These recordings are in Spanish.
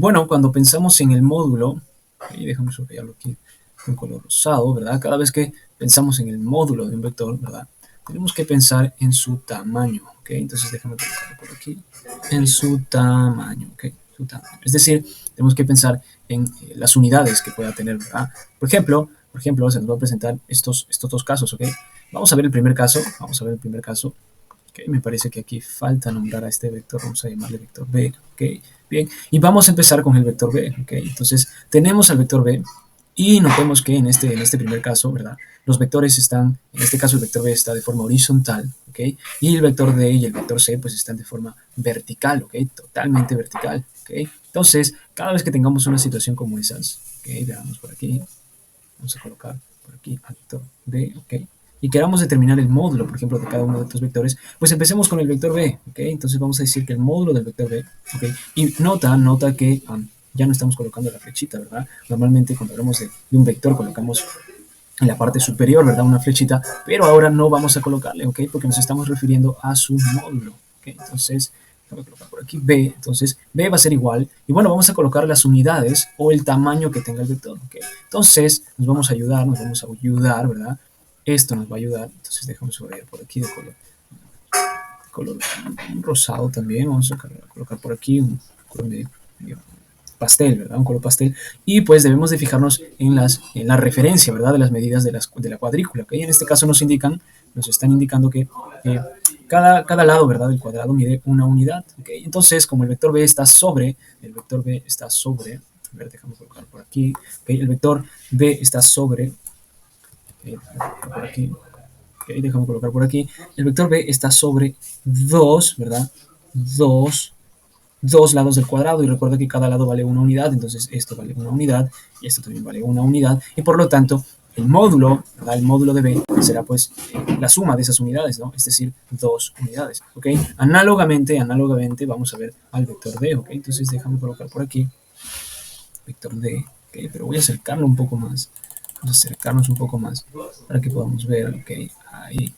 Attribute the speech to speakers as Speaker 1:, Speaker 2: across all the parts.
Speaker 1: Bueno, cuando pensamos en el módulo, y déjame subrayarlo aquí con color rosado, ¿verdad? Cada vez que pensamos en el módulo de un vector, ¿verdad? Tenemos que pensar en su tamaño, ¿ok? Entonces déjame colocarlo por aquí, en su tamaño, ¿ok? Su tamaño. Es decir, tenemos que pensar en las unidades que pueda tener, ¿verdad? Por ejemplo, se nos va a presentar estos dos casos, ¿ok? Vamos a ver el primer caso, vamos a ver el primer caso. Okay, me parece que aquí falta nombrar a este vector, vamos a llamarle vector b, ok, bien, y vamos a empezar con el vector b, ok, entonces tenemos al vector b y notemos que en este primer caso, ¿verdad? Los vectores están, en este caso el vector b está de forma horizontal, ok, y el vector d y el vector c pues están de forma vertical, ok, totalmente vertical, ok, entonces cada vez que tengamos una situación como esas, ok, veamos por aquí, vamos a colocar por aquí al vector b, ok, y queramos determinar el módulo, por ejemplo, de cada uno de estos vectores, pues empecemos con el vector b, ok, entonces vamos a decir que el módulo del vector b, ok, y nota que ya no estamos colocando la flechita, ¿verdad? Normalmente cuando hablamos de un vector colocamos en la parte superior, ¿verdad? Una flechita, pero ahora no vamos a colocarle, ¿ok? Porque nos estamos refiriendo a su módulo, ¿ok? Entonces, voy a colocar por aquí B, entonces B va a ser igual, y bueno, vamos a colocar las unidades o el tamaño que tenga el vector, ¿ok? Entonces, nos vamos a ayudar, ¿verdad? Esto nos va a ayudar, entonces déjame subrayar por aquí de color rosado también, vamos a colocar por aquí un color medio pastel, ¿verdad? Un color pastel. Y pues debemos de fijarnos en la referencia, ¿verdad? De las medidas de la cuadrícula, ¿ok? En este caso nos están indicando que cada lado, ¿verdad? Del cuadrado mide una unidad, ¿ok? Entonces, como a ver, déjame colocar por aquí, ¿ok? El vector B está sobre, por aquí, ok, déjame colocar por aquí, el vector B está sobre 2, ¿verdad? 2 dos lados del cuadrado y recuerda que cada lado vale una unidad, entonces esto vale una unidad y esto también vale una unidad y por lo tanto el módulo, ¿verdad? El módulo de B será pues la suma de esas unidades, ¿no? Es decir, dos unidades, ¿ok? Análogamente vamos a ver al vector D, ¿ok? Entonces déjame colocar por aquí vector D, ¿ok? Pero voy a acercarlo un poco más, vamos a acercarnos un poco más para que podamos ver, ¿ok? Ahí.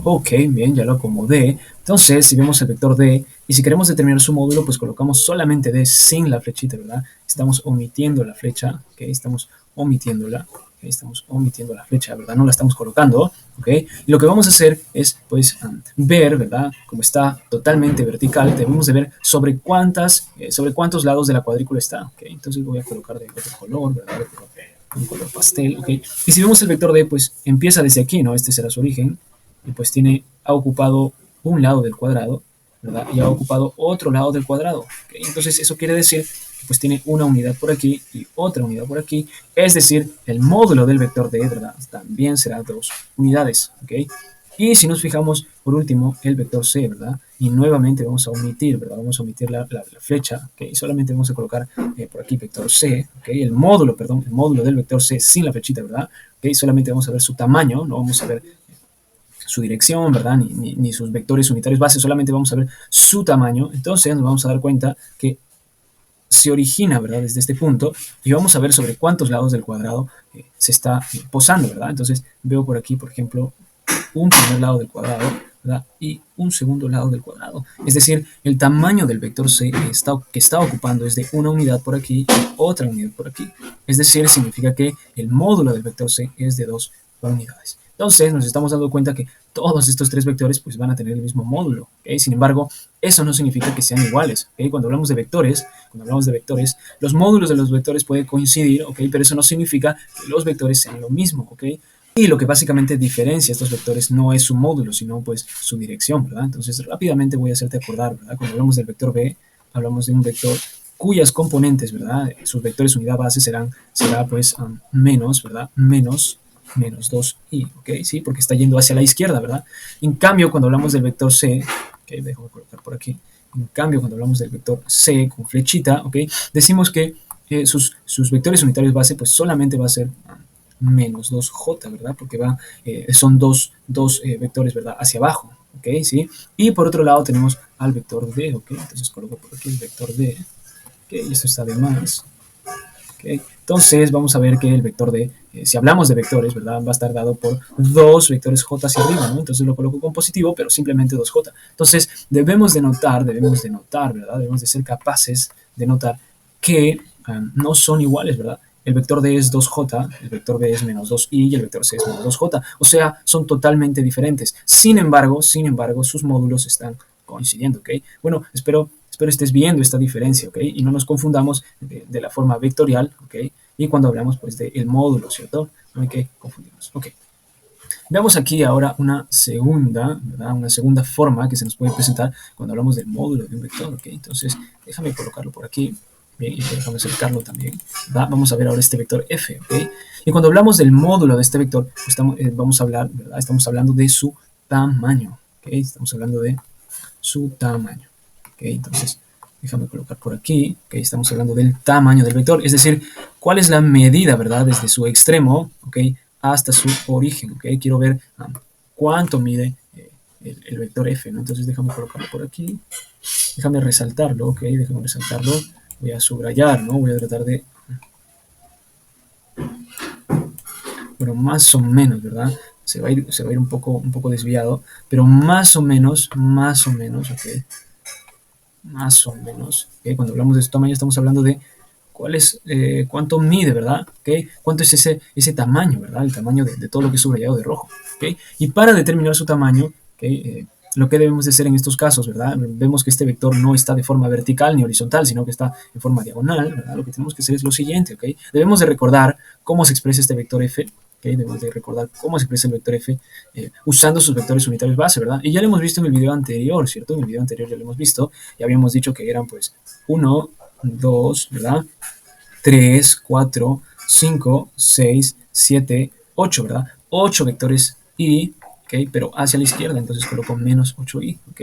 Speaker 1: Ok, bien, ya lo acomodé. Entonces, si vemos el vector D y si queremos determinar su módulo, pues colocamos solamente D sin la flechita, ¿verdad? Estamos omitiendo la flecha, ¿ok? Estamos omitiéndola, ¿ok? Estamos omitiendo la flecha, ¿verdad? No la estamos colocando, ¿ok? Y lo que vamos a hacer es, pues, ver, ¿verdad? Como está totalmente vertical, debemos de ver sobre cuántos lados de la cuadrícula está, ¿ok? Entonces voy a colocar de otro color, ¿verdad? Un color pastel, ¿ok? Y si vemos el vector D, pues empieza desde aquí, ¿no? Este será su origen, y pues ha ocupado un lado del cuadrado, ¿verdad? Y ha ocupado otro lado del cuadrado, ¿ok? Entonces eso quiere decir que pues tiene una unidad por aquí y otra unidad por aquí, es decir, el módulo del vector D, ¿verdad? También será dos unidades, ¿ok? Y si nos fijamos, por último, el vector C, ¿verdad? Y nuevamente vamos a omitir, ¿verdad? Vamos a omitir la flecha, ¿ok? Y solamente vamos a colocar por aquí vector C, ¿ok? El módulo del vector C sin la flechita, ¿verdad? ¿Ok? Solamente vamos a ver su tamaño, no vamos a ver su dirección, ¿verdad? Ni sus vectores unitarios base, solamente vamos a ver su tamaño. Entonces nos vamos a dar cuenta que se origina, ¿verdad? Desde este punto y vamos a ver sobre cuántos lados del cuadrado se está posando, ¿verdad? Entonces veo por aquí, por ejemplo, un primer lado del cuadrado, ¿verdad? Y un segundo lado del cuadrado. Es decir, el tamaño del vector C que está ocupando es de una unidad por aquí y otra unidad por aquí. Es decir, significa que el módulo del vector C es de dos unidades. Entonces nos estamos dando cuenta que todos estos tres vectores pues, van a tener el mismo módulo. ¿Okay? Sin embargo, eso no significa que sean iguales. ¿Okay? Cuando hablamos de vectores, los módulos de los vectores pueden coincidir, ¿okay? Pero eso no significa que los vectores sean lo mismo. ¿Okay? Y lo que básicamente diferencia estos vectores no es su módulo, sino pues su dirección, ¿verdad? Entonces rápidamente voy a hacerte acordar, ¿verdad? Cuando hablamos del vector B, hablamos de un vector cuyas componentes, ¿verdad? Sus vectores unidad base será pues menos, ¿verdad? Menos 2i, ¿ok? Sí, porque está yendo hacia la izquierda, ¿verdad? En cambio, cuando hablamos del vector C, ok, déjame colocar por aquí, en cambio, cuando hablamos del vector C con flechita, ¿ok? Decimos que sus vectores unitarios base pues solamente va a ser menos 2j, ¿verdad? Porque son dos vectores, ¿verdad? Hacia abajo, ¿ok? ¿Sí? Y por otro lado tenemos al vector D, ¿ok? Entonces coloco por aquí el vector D, ¿ok? Y esto está de más, ¿ok? ¿Okay? Entonces vamos a ver que el vector D, si hablamos de vectores, ¿verdad? Va a estar dado por dos vectores J hacia arriba, ¿no? Entonces lo coloco con positivo, pero simplemente 2J. Entonces debemos de notar, ¿verdad? Debemos de ser capaces de notar que no son iguales, ¿verdad? El vector D es 2J, el vector B es menos 2i y el vector C es menos 2J. O sea, son totalmente diferentes. Sin embargo, sus módulos están coincidiendo, ¿ok? Bueno, espero estés viendo esta diferencia, ¿ok? Y no nos confundamos de la forma vectorial, ¿ok? Y cuando hablamos, pues, del módulo, ¿cierto? No hay que confundirnos, ¿ok? Veamos aquí ahora una segunda, ¿verdad? Una segunda forma que se nos puede presentar cuando hablamos del módulo de un vector, ¿ok? Entonces, déjame colocarlo por aquí. Bien, y déjame acercarlo también. ¿Va? Vamos a ver ahora este vector f, ¿ok? Y cuando hablamos del módulo de este vector, pues vamos a hablar, ¿verdad? Estamos hablando de su tamaño, ¿ok? Estamos hablando de su tamaño, ¿ok? Entonces, déjame colocar por aquí, ¿ok? Estamos hablando del tamaño del vector, es decir, cuál es la medida, ¿verdad? Desde su extremo, ¿ok? Hasta su origen, ¿ok? Quiero ver cuánto mide el vector f, ¿no? Entonces déjame colocarlo por aquí, déjame resaltarlo, ¿ok? Déjame resaltarlo, voy a subrayar, ¿no? Voy a tratar de, bueno, más o menos, ¿verdad? Se va a ir un poco desviado, pero más o menos, ¿ok? Más o menos, ¿okay? Cuando hablamos de su tamaño estamos hablando de cuánto mide, ¿verdad? ¿Okay? Cuánto es ese tamaño, ¿verdad? El tamaño de todo lo que es subrayado de rojo, ¿okay? Y para determinar su tamaño, ¿okay? Lo que debemos de hacer en estos casos, ¿verdad? Vemos que este vector no está de forma vertical ni horizontal, sino que está en forma diagonal, ¿verdad? Lo que tenemos que hacer es lo siguiente, ¿ok? Debemos de recordar cómo se expresa este vector f, ¿okay? Debemos de recordar cómo se expresa el vector f usando sus vectores unitarios base, ¿verdad? Y ya lo hemos visto en el video anterior, ¿cierto? En el video anterior ya lo hemos visto, y habíamos dicho que eran pues 1, 2, ¿verdad? 3, 4, 5, 6, 7, 8, ¿verdad? 8 vectores y, ¿ok? Pero hacia la izquierda, entonces coloco menos 8i, ¿ok?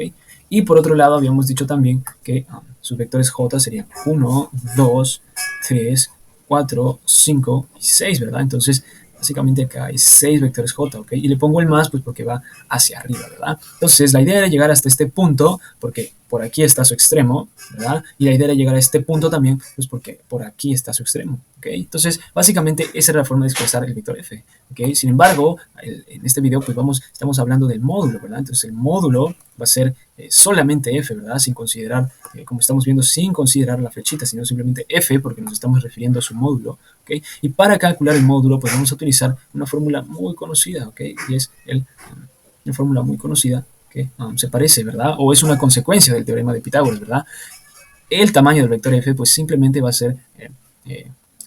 Speaker 1: Y por otro lado habíamos dicho también que sus vectores j serían 1, 2, 3, 4, 5 y 6, ¿verdad? Entonces, básicamente acá hay 6 vectores j, ¿ok? Y le pongo el más, pues porque va hacia arriba, ¿verdad? Entonces, la idea era llegar hasta este punto, porque por aquí está su extremo, ¿verdad? Y la idea era llegar a este punto también, pues porque por aquí está su extremo, ¿ok? Entonces, básicamente, esa es la forma de expresar el vector f, ¿ok? Sin embargo, en este video, pues estamos hablando del módulo, ¿verdad? Entonces, el módulo va a ser solamente f, ¿verdad? Sin considerar, como estamos viendo, sin considerar la flechita, sino simplemente f, porque nos estamos refiriendo a su módulo, ¿ok? Y para calcular el módulo, pues vamos a utilizar una fórmula muy conocida, ¿ok? Y es una fórmula muy conocida que se parece, ¿verdad? O es una consecuencia del teorema de Pitágoras, ¿verdad? El tamaño del vector f, pues simplemente va a ser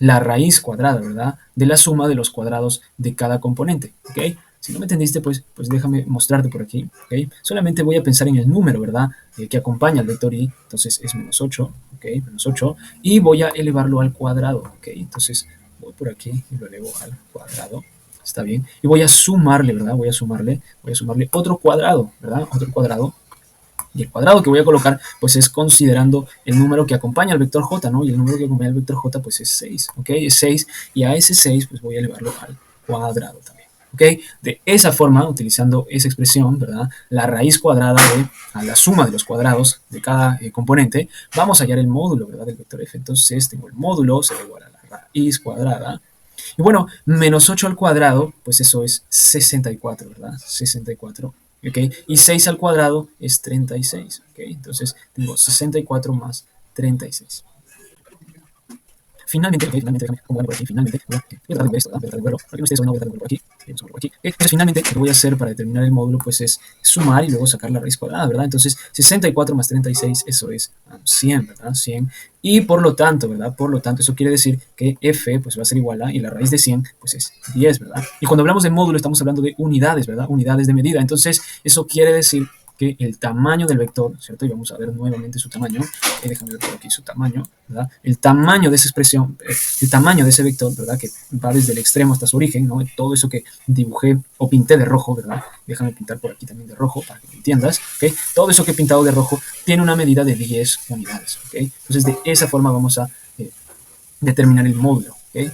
Speaker 1: la raíz cuadrada, ¿verdad? De la suma de los cuadrados de cada componente, ¿ok? Si no me entendiste, pues déjame mostrarte por aquí, ¿ok? Solamente voy a pensar en el número, ¿verdad? Que acompaña al vector y, entonces es menos 8, ¿ok? Menos 8, y voy a elevarlo al cuadrado, ¿ok? Entonces voy por aquí y lo elevo al cuadrado, está bien, y voy a sumarle, ¿verdad? Voy a sumarle otro cuadrado, ¿verdad? Otro cuadrado, y el cuadrado que voy a colocar, pues es considerando el número que acompaña al vector j, ¿no? Y el número que acompaña al vector j, pues es 6, ¿ok? Es 6, y a ese 6, pues voy a elevarlo al cuadrado también, ¿ok? De esa forma, utilizando esa expresión, ¿verdad? La raíz cuadrada a la suma de los cuadrados de cada componente, vamos a hallar el módulo, ¿verdad? Del vector f. Entonces, tengo el módulo, será igual a la raíz cuadrada. Y bueno, menos 8 al cuadrado, pues eso es 64, ¿verdad? 64. ¿Okay? Y 6 al cuadrado es 36. ¿Okay? Entonces tengo 64 más 36. Finalmente, déjame acomodarme por aquí, finalmente, voy a tratar de ver esto, voy a tratar de verlo, para que ustedes no voy a tratar de verlo por aquí, por aquí. Entonces, finalmente, lo que voy a hacer para determinar el módulo, pues es sumar y luego sacar la raíz cuadrada, ¿verdad? Entonces, 64 más 36, eso es 100, ¿verdad? 100. Y por lo tanto, ¿verdad? Por lo tanto, eso quiere decir que f, pues va a ser igual a, y la raíz de 100, pues es 10, ¿verdad? Y cuando hablamos de módulo, estamos hablando de unidades, ¿verdad? Unidades de medida. Entonces, eso quiere decir que el tamaño del vector, ¿cierto? Y vamos a ver nuevamente su tamaño. Déjame ver por aquí su tamaño, ¿verdad? El tamaño de esa expresión, el tamaño de ese vector, ¿verdad? Que va desde el extremo hasta su origen, ¿no? Todo eso que dibujé o pinté de rojo, ¿verdad? Déjame pintar por aquí también de rojo para que me entiendas, ¿ok? Todo eso que he pintado de rojo tiene una medida de 10 unidades, ¿ok? Entonces, de esa forma vamos a determinar el módulo, ¿ok?